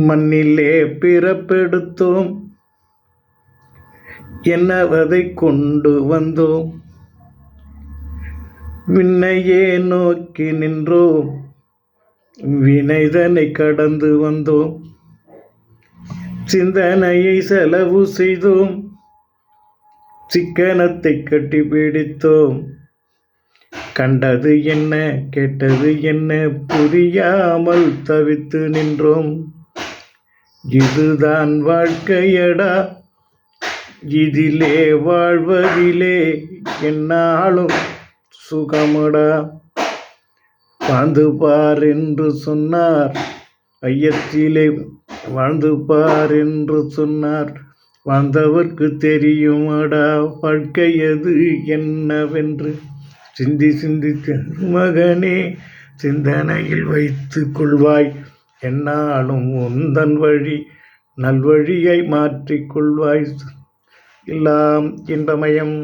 மண்ணிலே பிறப்பெடுத்தோம், என்னவதை கொண்டு வந்தோம். விண்ணையே நோக்கி நின்றோம், வினைதனை கடந்து வந்தோம். சிந்தனையை செலவு செய்தோம், சிக்கனத்தை கட்டி பிடித்தோம். கண்டது என்ன கேட்டது என்ன புரியாமல் தவித்து நின்றோம். இதுதான் வாழ்க்கையடா, இதிலே வாழ்வதிலே என்னாலும் சுகமடா. வாழ்ந்து பார் என்று சொன்னார், ஐயத்திலே வாழ்ந்து பார் என்று சொன்னார். வாழ்ந்தவர்க்கு தெரியுமடா வாழ்க்கையது என்னவென்று. சிந்தி சிந்தித்து மகனே சிந்தனையில் வைத்து கொள்வாய். என்னாலும் உந்தன் வழி நல்வழியை மாற்றிக்கொள்வாய். எல்லாம் இன்பமயம்.